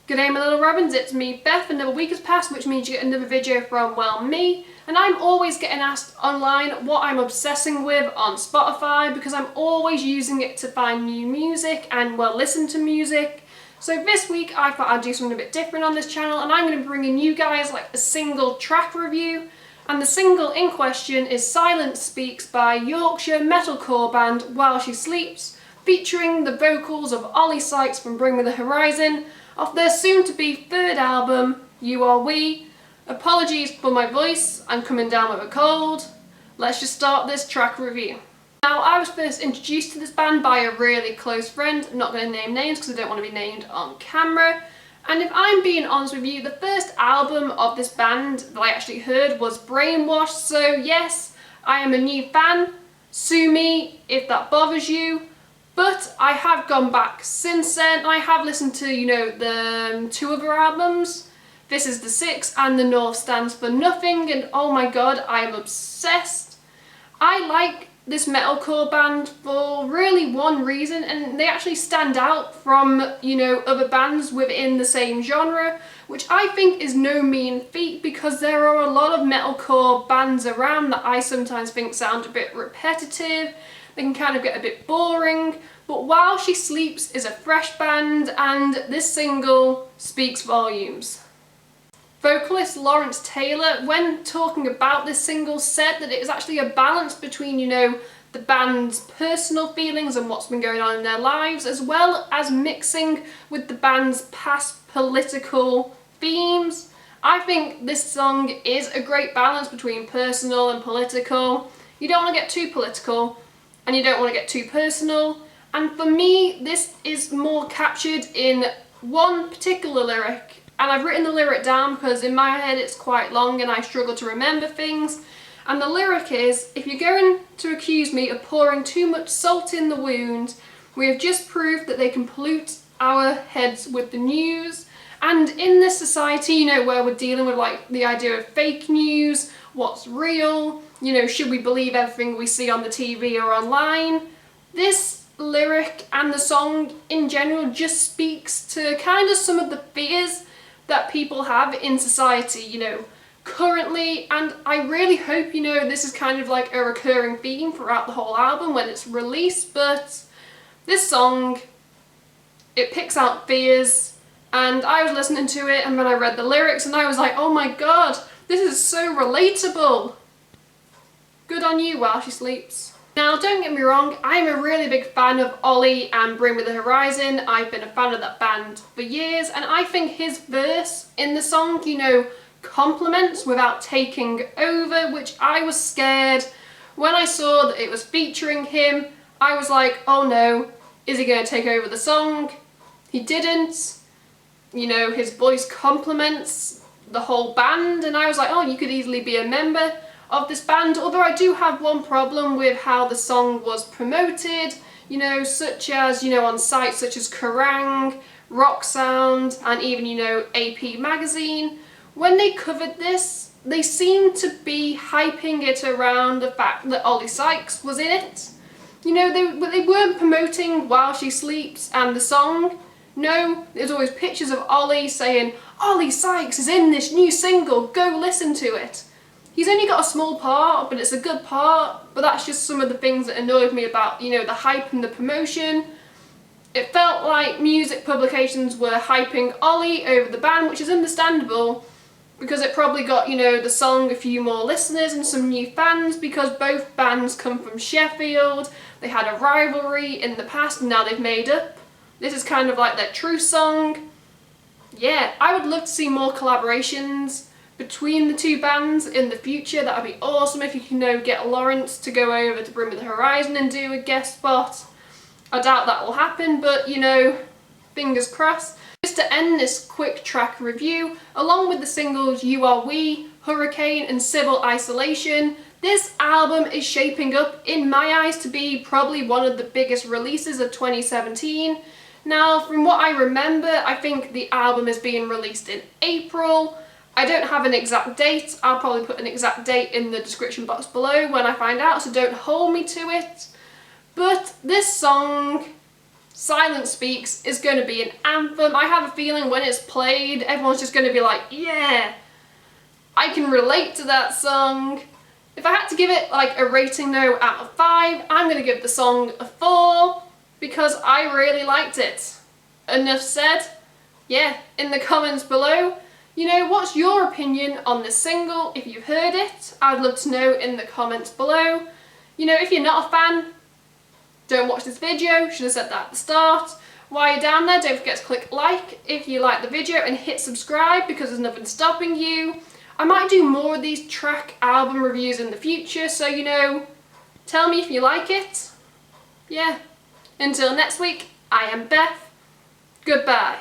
G'day my little robins, it's me Beth. Another week has passed, which means you get another video from, well, me. And I'm always getting asked online what I'm obsessing with on Spotify, because I'm always using it to find new music and, well, listen to music. So this week I thought I'd do something a bit different on this channel, and I'm going to bring in you guys like a single track review. And the single in question is Silence Speaks by Yorkshire metalcore band While She Sleeps, featuring the vocals of Oli Sykes from Bring Me the Horizon, off their soon-to-be third album, You Are We. Apologies for my voice, I'm coming down with a cold. Let's just start this track review. Now, I was first introduced to this band by a really close friend. I'm not going to name names because I don't want to be named on camera. And if I'm being honest with you, the first album of this band that I actually heard was Brainwashed, so yes, I am a new fan. Sue me if that bothers you. But I have gone back since then. I have listened to, the two other albums. This is the 6 and The North Stands for Nothing, and oh my god, I am obsessed. I like this metalcore band for really one reason, and they actually stand out from, other bands within the same genre, which I think is no mean feat, because there are a lot of metalcore bands around that I sometimes think sound a bit repetitive. They can kind of get a bit boring, but While She Sleeps is a fresh band, and this single speaks volumes. Vocalist Lawrence Taylor, when talking about this single, said that it is actually a balance between, the band's personal feelings and what's been going on in their lives, as well as mixing with the band's past political themes. I think this song is a great balance between personal and political. You don't want to get too political, and you don't want to get too personal. And for me, this is more captured in one particular lyric. And I've written the lyric down because in my head it's quite long and I struggle to remember things. And the lyric is, if you're going to accuse me of pouring too much salt in the wound, we have just proved that they can pollute our heads with the news. And in this society, where we're dealing with like the idea of fake news, what's real, should we believe everything we see on the TV or online? This lyric and the song in general just speaks to kind of some of the fears that people have in society, currently, and I really hope, this is kind of like a recurring theme throughout the whole album when it's released, but this song, it picks out fears, and I was listening to it and then I read the lyrics and I was like, oh my god, this is so relatable. Good on you, While She Sleeps. Now, don't get me wrong, I'm a really big fan of Oli and Bring Me the Horizon. I've been a fan of that band for years, and I think his verse in the song, complements without taking over, which I was scared. When I saw that it was featuring him, I was like, oh no, is he going to take over the song? He didn't. His voice complements the whole band, and I was like, oh, you could easily be a member of this band, although I do have one problem with how the song was promoted, such as, on sites such as Kerrang, Rock Sound, and even, AP Magazine. When they covered this, they seemed to be hyping it around the fact that Oli Sykes was in it. They weren't promoting While She Sleeps and the song. No, there's always pictures of Oli saying, Oli Sykes is in this new single, go listen to it. He's only got a small part, but it's a good part, but that's just some of the things that annoyed me about, the hype and the promotion. It felt like music publications were hyping Oli over the band, which is understandable, because it probably got, the song a few more listeners and some new fans, because both bands come from Sheffield. They had a rivalry in the past and now they've made up. This is kind of like their true song. Yeah, I would love to see more collaborations between the two bands in the future. That would be awesome if you can, get Lawrence to go over to Bring Me the Horizon and do a guest spot. I doubt that will happen, but fingers crossed. Just to end this quick track review, along with the singles You Are We, Hurricane and Civil Isolation, this album is shaping up, in my eyes, to be probably one of the biggest releases of 2017. Now, from what I remember, I think the album is being released in April. I don't have an exact date. I'll probably put an exact date in the description box below when I find out, so don't hold me to it. But this song Silence Speaks is going to be an anthem. I have a feeling when it's played, everyone's just going to be like, yeah, I can relate to that song. If I had to give it like a rating though out of 5, I'm going to give the song a 4 because I really liked it. Enough said. Yeah, in the comments below, you know, what's your opinion on this single? If you've heard it, I'd love to know in the comments below. You know, if you're not a fan, don't watch this video, should have said that at the start. While you're down there, don't forget to click like if you like the video and hit subscribe because there's nothing stopping you. I might do more of these track album reviews in the future, so you know, tell me if you like it. Yeah. Until next week, I am Beth. Goodbye.